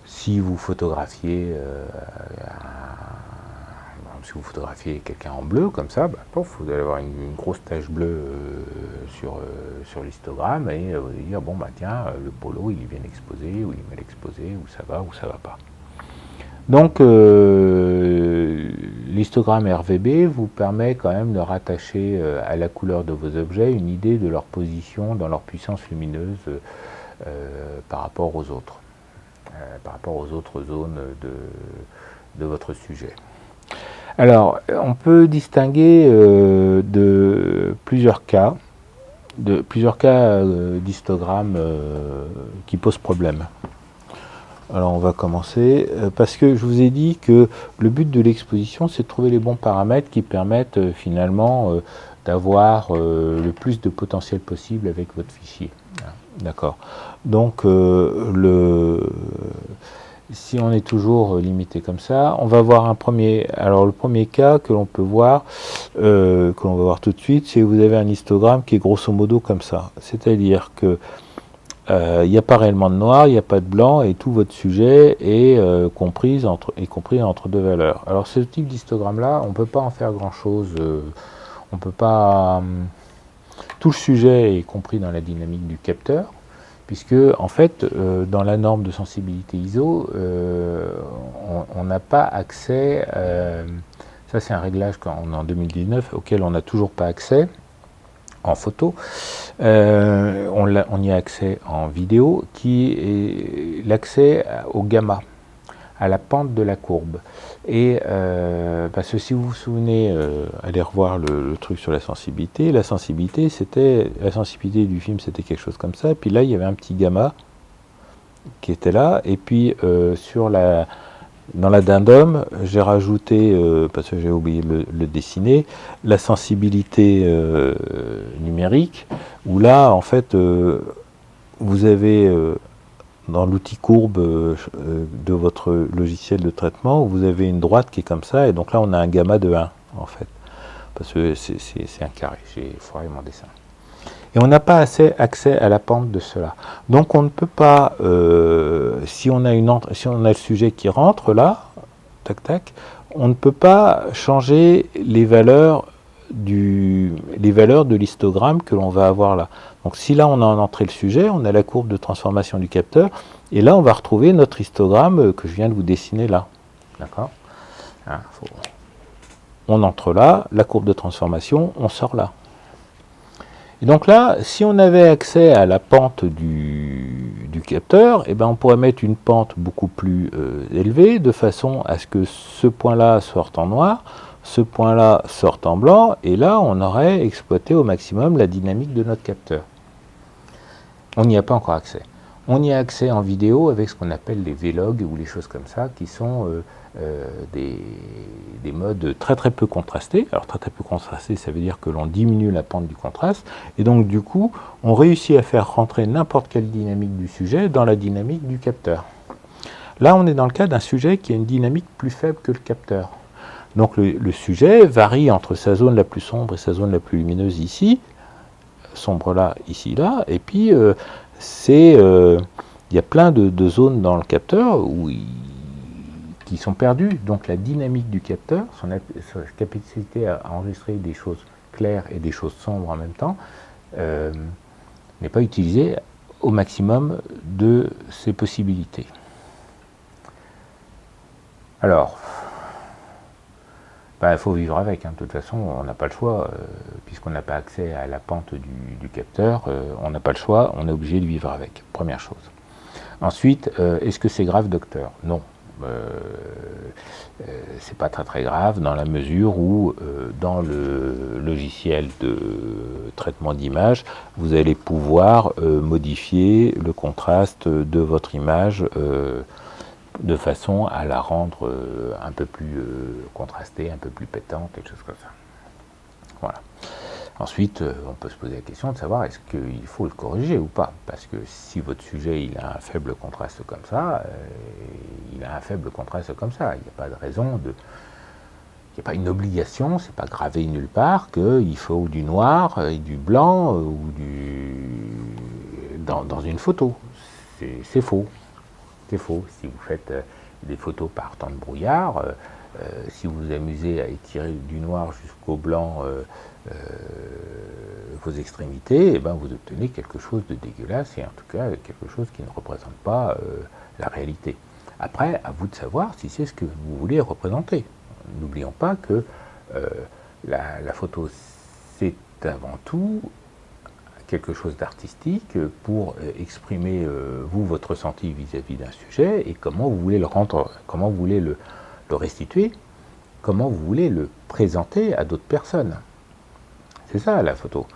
Si vous photographiez quelqu'un en bleu comme ça, vous allez avoir une grosse tache bleue sur l'histogramme, et vous allez dire bon tiens, le polo il est bien exposé, ou il est mal exposé, ou ça va pas. Donc l'histogramme RVB vous permet quand même de rattacher à la couleur de vos objets une idée de leur position dans leur puissance lumineuse par rapport aux autres zones de votre sujet. Alors, on peut distinguer de plusieurs cas d'histogrammes qui posent problème. Alors on va commencer, parce que je vous ai dit que le but de l'exposition, c'est de trouver les bons paramètres qui permettent finalement d'avoir le plus de potentiel possible avec votre fichier. D'accord. Donc si on est toujours limité comme ça, on va voir le premier cas que l'on peut voir, que l'on va voir tout de suite, c'est que vous avez un histogramme qui est grosso modo comme ça. C'est-à-dire que il n'y a pas réellement de noir, il n'y a pas de blanc, et tout votre sujet est compris entre deux valeurs. Alors ce type d'histogramme-là, on ne peut pas en faire grand-chose. On peut pas. Tout le sujet est compris dans la dynamique du capteur, puisque en fait, dans la norme de sensibilité ISO, on n'a pas accès. Ça, c'est un réglage en 2019 auquel on n'a toujours pas accès. En photo, on y a accès en vidéo, qui est l'accès au gamma, à la pente de la courbe. Et parce que si vous vous souvenez, allez revoir le truc sur la sensibilité. La sensibilité du film, c'était quelque chose comme ça. Et puis là, il y avait un petit gamma qui était là. Et puis dans l'addendum, j'ai rajouté, parce que j'ai oublié de le dessiner, la sensibilité numérique, où là, en fait, vous avez dans l'outil courbe de votre logiciel de traitement, vous avez une droite qui est comme ça, et donc là, on a un gamma de 1, en fait, parce que c'est un carré, j'ai foiré mon dessin. Et on n'a pas assez accès à la pente de cela. Donc on ne peut pas, si on a le sujet qui rentre là, tac tac, on ne peut pas changer les valeurs de l'histogramme que l'on va avoir là. Donc si là on a en entrée le sujet, on a la courbe de transformation du capteur, et là on va retrouver notre histogramme que je viens de vous dessiner là. D'accord ? On entre là, la courbe de transformation, on sort là. Et donc là, si on avait accès à la pente du capteur, eh ben on pourrait mettre une pente beaucoup plus élevée, de façon à ce que ce point-là sorte en noir, ce point-là sorte en blanc, et là on aurait exploité au maximum la dynamique de notre capteur. On n'y a pas encore accès. On y a accès en vidéo avec ce qu'on appelle les vlogs ou les choses comme ça, qui sont des modes très très peu contrastés. Alors très très peu contrastés, ça veut dire que l'on diminue la pente du contraste, et donc du coup on réussit à faire rentrer n'importe quelle dynamique du sujet dans la dynamique du capteur. Là on est dans le cas d'un sujet qui a une dynamique plus faible que le capteur. Donc le sujet varie entre sa zone la plus sombre et sa zone la plus lumineuse ici, sombre là, ici, là, et puis il y a plein de zones dans le capteur qui sont perdues. Donc la dynamique du capteur, sa capacité à enregistrer des choses claires et des choses sombres en même temps, n'est pas utilisée au maximum de ses possibilités. Alors, il faut vivre avec, hein. De toute façon, on n'a pas le choix, puisqu'on n'a pas accès à la pente du capteur, on n'a pas le choix, on est obligé de vivre avec, première chose. Ensuite, est-ce que c'est grave, docteur? Non. C'est pas très grave dans la mesure où dans le logiciel de traitement d'image, vous allez pouvoir modifier le contraste de votre image de façon à la rendre un peu plus contrastée, un peu plus pétante, quelque chose comme ça. Voilà. Ensuite, on peut se poser la question de savoir est-ce qu'il faut le corriger ou pas. Parce que si votre sujet il a un faible contraste comme ça, il a un faible contraste comme ça. Il n'y a pas de raison de... Il n'y a pas une obligation, c'est pas gravé nulle part qu'il faut du noir et du blanc ou dans une photo. C'est faux. C'est faux. Si vous faites des photos par temps de brouillard, si vous vous amusez à étirer du noir jusqu'au blanc vos extrémités, et vous obtenez quelque chose de dégueulasse et en tout cas quelque chose qui ne représente pas la réalité. Après, à vous de savoir si c'est ce que vous voulez représenter. N'oublions pas que la photo, c'est avant tout quelque chose d'artistique pour exprimer vous votre ressenti vis-à-vis d'un sujet et comment vous voulez le rendre, comment vous voulez le restituer, comment vous voulez le présenter à d'autres personnes. C'est ça la photo,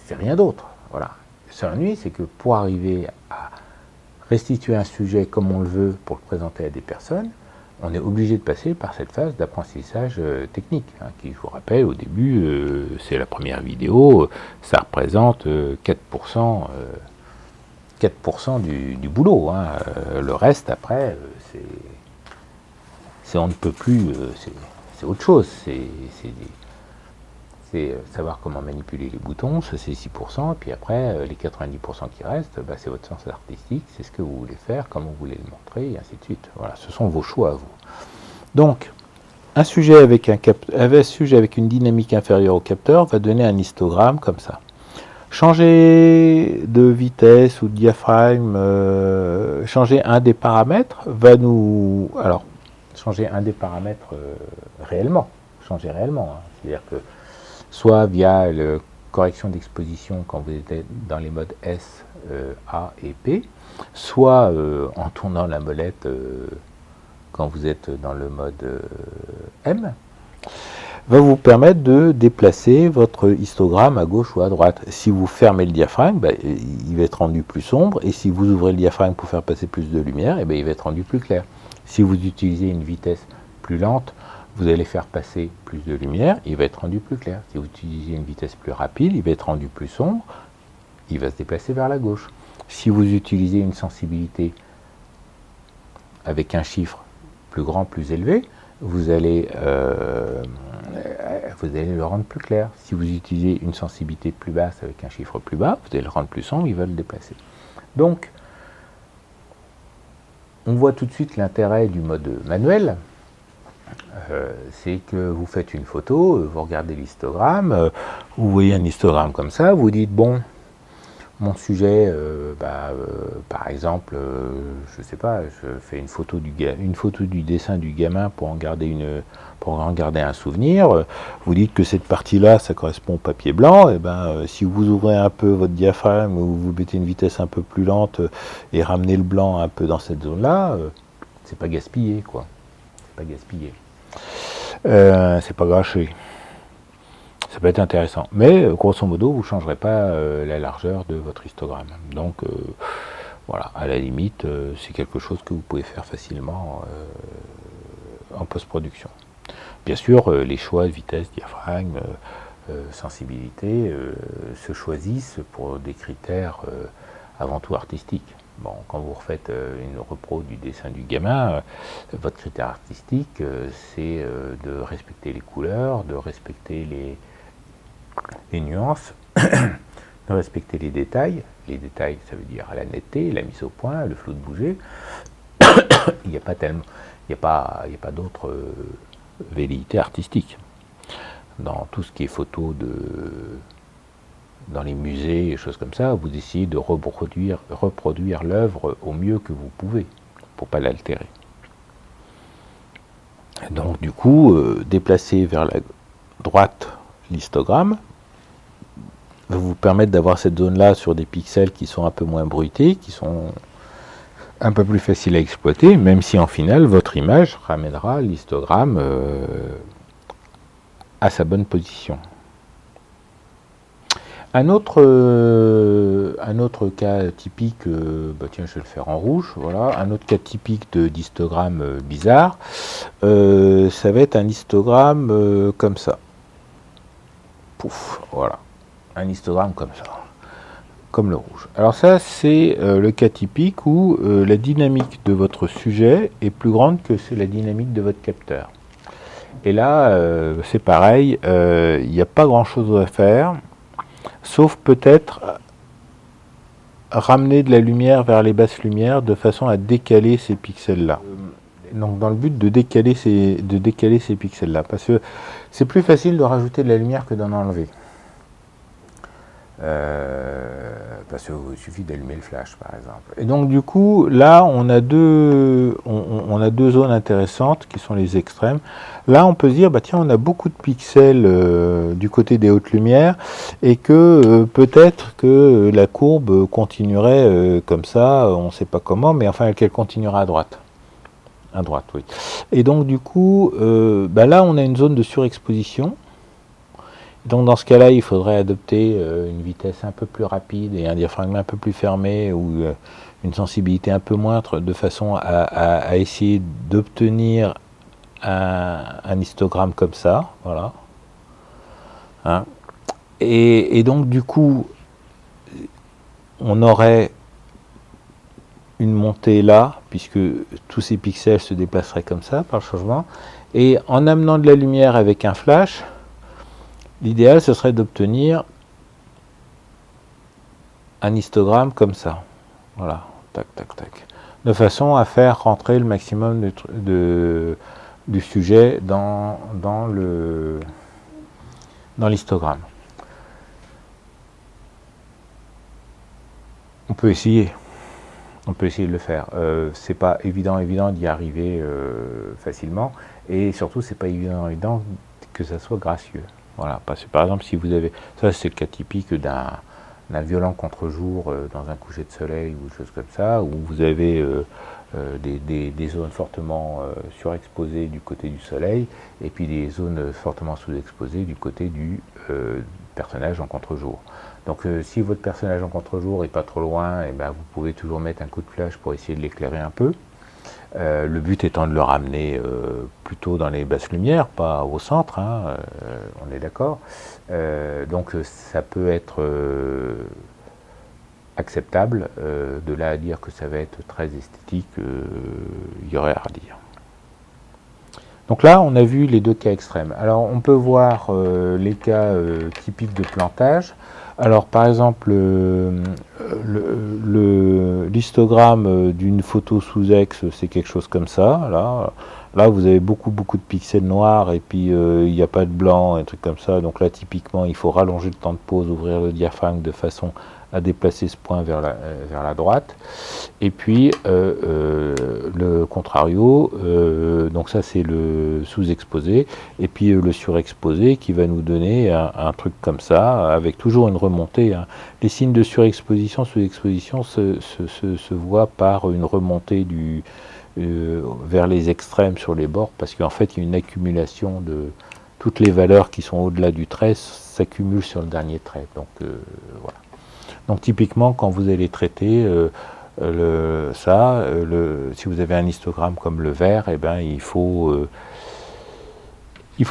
c'est rien d'autre. Voilà. Ce l'ennui, c'est que pour arriver à restituer un sujet comme on le veut pour le présenter à des personnes, on est obligé de passer par cette phase d'apprentissage technique, hein, qui, je vous rappelle, au début, c'est la première vidéo, ça représente 4%, 4% du boulot. Hein. Le reste, après, c'est on ne peut plus, c'est autre chose. C'est savoir comment manipuler les boutons, ça c'est 6%, et puis après, les 90% qui restent, c'est votre sens artistique, c'est ce que vous voulez faire, comment vous voulez le montrer, et ainsi de suite. Voilà, ce sont vos choix à vous. Donc, un sujet avec une dynamique inférieure au capteur va donner un histogramme comme ça. Changer de vitesse ou de diaphragme, changer un des paramètres va nous... Alors, changer un des paramètres réellement, changer réellement, hein. C'est-à-dire que soit via la correction d'exposition quand vous êtes dans les modes S, A et P, soit en tournant la molette quand vous êtes dans le mode M, va vous permettre de déplacer votre histogramme à gauche ou à droite. Si vous fermez le diaphragme, il va être rendu plus sombre, et si vous ouvrez le diaphragme pour faire passer plus de lumière, il va être rendu plus clair. Si vous utilisez une vitesse plus lente, vous allez faire passer plus de lumière, il va être rendu plus clair. Si vous utilisez une vitesse plus rapide, il va être rendu plus sombre, il va se déplacer vers la gauche. Si vous utilisez une sensibilité avec un chiffre plus grand, plus élevé, vous allez le rendre plus clair. Si vous utilisez une sensibilité plus basse avec un chiffre plus bas, vous allez le rendre plus sombre, il va le déplacer. Donc, on voit tout de suite l'intérêt du mode manuel. C'est que vous faites une photo, vous regardez l'histogramme, vous voyez un histogramme comme ça, vous dites bon, mon sujet, par exemple, je sais pas, je fais une photo du dessin du gamin pour en garder un souvenir. Vous dites que cette partie-là, ça correspond au papier blanc. Et si vous ouvrez un peu votre diaphragme ou vous mettez une vitesse un peu plus lente et ramenez le blanc un peu dans cette zone-là, c'est pas gaspillé, quoi. C'est pas gaspillé. C'est pas gâché. Ça peut être intéressant. Mais, grosso modo, vous ne changerez pas la largeur de votre histogramme. Donc, voilà, à la limite, c'est quelque chose que vous pouvez faire facilement en post-production. Bien sûr, les choix de vitesse, diaphragme, sensibilité se choisissent pour des critères avant tout artistiques. Bon, quand vous refaites une repro du dessin du gamin, votre critère artistique, c'est de respecter les couleurs, de respecter les nuances de respecter les détails. Les détails, ça veut dire la netteté, la mise au point, le flou de bouger. Il n'y a pas tellement, il n'y a pas d'autres velléités artistiques. Dans tout ce qui est photo dans les musées et choses comme ça, vous essayez de reproduire l'œuvre au mieux que vous pouvez, pour ne pas l'altérer. Donc du coup, déplacer vers la droite l'histogramme va vous permettre d'avoir cette zone-là sur des pixels qui sont un peu moins bruités, qui sont un peu plus faciles à exploiter, même si en final, votre image ramènera l'histogramme à sa bonne position. Un autre cas typique, tiens, je vais le faire en rouge, voilà, un autre cas typique d'histogramme bizarre, ça va être un histogramme comme ça. Pouf, voilà, un histogramme comme ça, comme le rouge. Alors ça, c'est le cas typique où la dynamique de votre sujet est plus grande que la dynamique de votre capteur. Et là, c'est pareil, il n'y a pas grand-chose à faire, sauf peut-être ramener de la lumière vers les basses lumières de façon à décaler ces pixels-là. Donc dans le but de décaler ces pixels-là, parce que c'est plus facile de rajouter de la lumière que d'en enlever. Parce qu'il suffit d'allumer le flash par exemple. Et donc du coup là on a deux zones intéressantes qui sont les extrêmes. Là on peut se dire tiens, on a beaucoup de pixels du côté des hautes lumières et que peut-être que la courbe continuerait comme ça, on ne sait pas comment, mais enfin qu'elle continuera à droite. À droite, oui. Et donc du coup là on a une zone de surexposition. Donc dans ce cas-là, il faudrait adopter une vitesse un peu plus rapide et un diaphragme un peu plus fermé ou une sensibilité un peu moindre de façon à essayer d'obtenir un histogramme comme ça. Voilà. Hein. Et donc du coup, on aurait une montée là, puisque tous ces pixels se déplaceraient comme ça par le changement. Et en amenant de la lumière avec un flash, l'idéal, ce serait d'obtenir un histogramme comme ça. Voilà, tac, tac, tac. De façon à faire rentrer le maximum du sujet dans l'histogramme. On peut essayer. On peut essayer de le faire. C'est pas évident d'y arriver facilement. Et surtout, c'est pas évident que ça soit gracieux. Voilà, parce que par exemple, si vous avez, ça c'est le cas typique d'un violent contre-jour dans un coucher de soleil ou des choses comme ça, où vous avez des zones fortement surexposées du côté du soleil, et puis des zones fortement sous-exposées du côté du personnage en contre-jour. Donc si votre personnage en contre-jour est pas trop loin, et vous pouvez toujours mettre un coup de flash pour essayer de l'éclairer un peu. Le but étant de le ramener plutôt dans les basses lumières, pas au centre, hein, on est d'accord. Donc ça peut être acceptable. De là à dire que ça va être très esthétique, il y aurait à redire. Donc là, on a vu les deux cas extrêmes. Alors on peut voir les cas typiques de plantage. Alors par exemple, l'histogramme d'une photo sous ex, c'est quelque chose comme ça. Là vous avez beaucoup de pixels noirs et puis il n'y a pas de blanc, un truc comme ça. Donc là typiquement, il faut rallonger le temps de pause, ouvrir le diaphragme de façon à déplacer ce point vers la droite. Et puis le contrario, donc ça c'est le sous-exposé, et puis le surexposé qui va nous donner un truc comme ça, avec toujours une remontée. Hein. Les signes de surexposition, sous-exposition se voient par une remontée vers les extrêmes sur les bords, parce qu'en fait il y a une accumulation de toutes les valeurs qui sont au-delà du trait s'accumulent sur le dernier trait. Donc voilà. Donc typiquement quand vous allez traiter si vous avez un histogramme comme le vert, il faut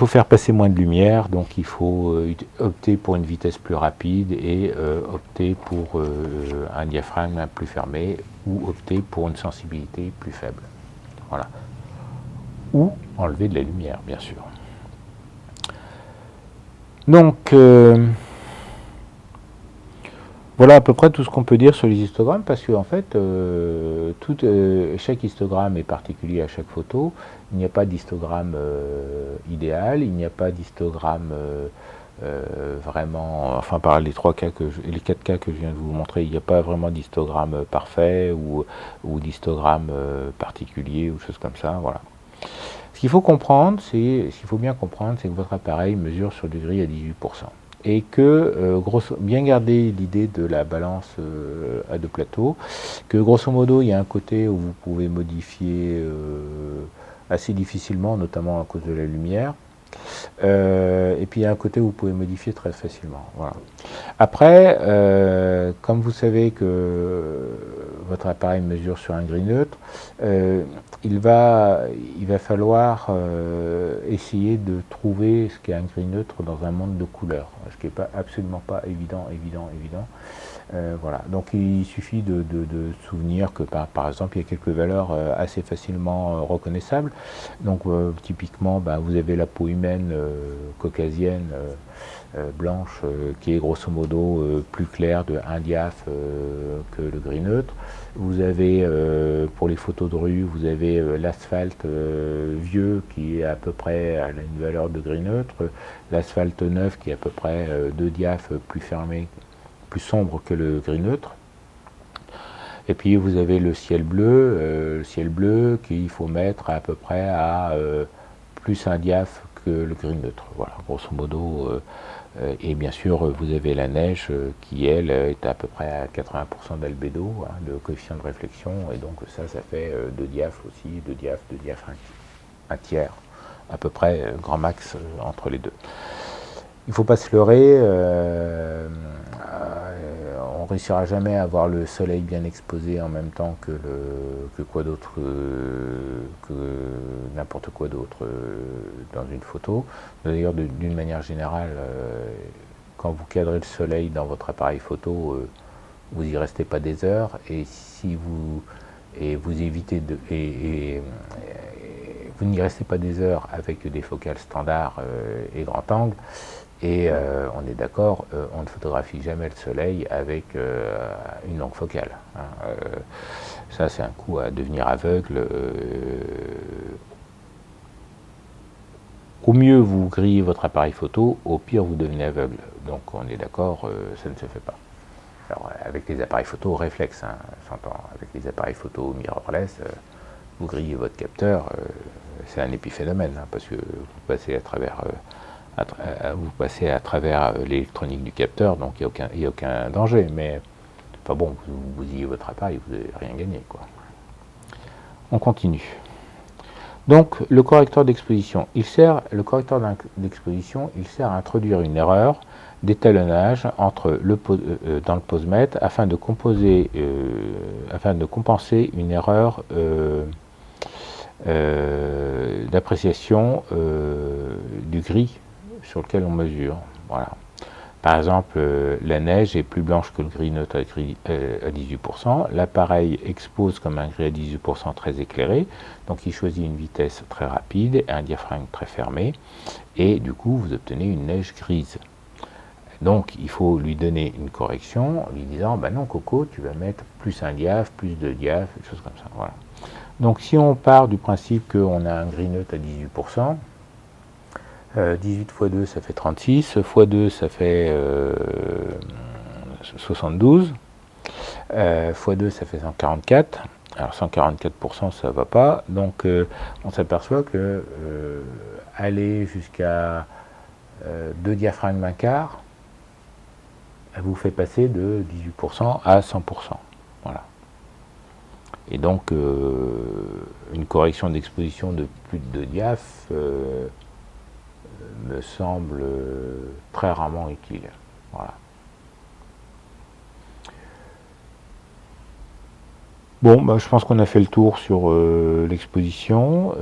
faire passer moins de lumière, donc il faut opter pour une vitesse plus rapide et opter pour un diaphragme plus fermé ou opter pour une sensibilité plus faible. Voilà. Ou enlever de la lumière, bien sûr. Donc Voilà à peu près tout ce qu'on peut dire sur les histogrammes, parce que en fait, chaque histogramme est particulier à chaque photo. Il n'y a pas d'histogramme idéal, il n'y a pas d'histogramme vraiment, enfin par les 4 cas que je viens de vous montrer, il n'y a pas vraiment d'histogramme parfait ou d'histogramme particulier ou choses comme ça. Voilà. Ce qu'il faut comprendre, ce qu'il faut bien comprendre, c'est que votre appareil mesure sur du gris à 18%. Et que, bien garder l'idée de la balance à deux plateaux, que grosso modo, il y a un côté où vous pouvez modifier assez difficilement, notamment à cause de la lumière, et puis il y a un côté où vous pouvez modifier très facilement. Voilà. Après, comme vous savez que votre appareil mesure sur un gris neutre, il va falloir essayer de trouver ce qu'est un gris neutre dans un monde de couleurs, ce qui n'est absolument pas évident. Voilà. Donc il suffit de se souvenir que par exemple il y a quelques valeurs assez facilement reconnaissables. Donc typiquement vous avez la peau humaine caucasienne blanche qui est grosso modo plus claire de 1 diaph que le gris neutre. Vous avez pour les photos de rue, vous avez l'asphalte vieux qui est à peu près à une valeur de gris neutre, l'asphalte neuf qui est à peu près 2 diaph plus fermé, plus sombre que le gris neutre. Et puis vous avez le ciel bleu qu'il faut mettre à peu près à plus 1 diaph que le gris neutre. Voilà, grosso modo. Et bien sûr, vous avez la neige qui, elle, est à peu près à 80% d'albédo, hein, le coefficient de réflexion, et donc ça fait 2 diaph aussi, 2 diaph, un tiers, à peu près, grand max entre les deux. Il ne faut pas se leurrer, on ne réussira jamais à avoir le soleil bien exposé en même temps que quoi d'autre, que n'importe quoi d'autre dans une photo. D'ailleurs, d'une manière générale, quand vous cadrez le soleil dans votre appareil photo, vous n'y restez pas des heures, et si vous évitez vous n'y restez pas des heures avec des focales standards et grand angle. Et on est d'accord, on ne photographie jamais le soleil avec une longue focale. Hein. Ça, c'est un coup à devenir aveugle. Au mieux, vous grillez votre appareil photo, au pire, vous devenez aveugle. Donc, on est d'accord, ça ne se fait pas. Alors, avec les appareils photo réflexe, hein, j'entends, avec les appareils photo mirrorless, vous grillez votre capteur, c'est un épiphénomène, hein, parce que vous passez à travers l'électronique du capteur, donc il n'y a aucun danger. Mais enfin bon, vous ayez votre appareil, vous n'avez rien gagné, quoi. On continue. Donc le correcteur d'exposition, il sert à introduire une erreur d'étalonnage dans le posemètre afin de compenser une erreur d'appréciation du gris sur lequel on mesure. Voilà. Par exemple, la neige est plus blanche que le gris neutre à 18%. L'appareil expose comme un gris à 18% très éclairé, donc il choisit une vitesse très rapide et un diaphragme très fermé, et du coup vous obtenez une neige grise. Donc il faut lui donner une correction en lui disant non Coco, tu vas mettre plus 1 diaph, plus 2 diaph, des choses comme ça. Voilà. Donc si on part du principe qu'on a un gris neutre à 18%, 18 x 2 ça fait 36, x 2 ça fait 72, x 2 ça fait 144. Alors 144% ça va pas, donc on s'aperçoit que aller jusqu'à 2 diaphragmes un quart, elle vous fait passer de 18% à 100%. Voilà. Et donc une correction d'exposition de plus de 2 diaph me semble très rarement utile. Voilà. Bon, je pense qu'on a fait le tour sur l'exposition.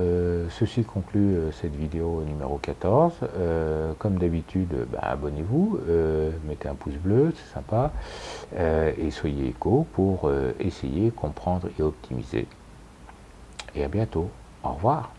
Ceci conclut cette vidéo numéro 14. Comme d'habitude, abonnez-vous, mettez un pouce bleu, c'est sympa, et soyez éco pour essayer, comprendre et optimiser. Et à bientôt. Au revoir.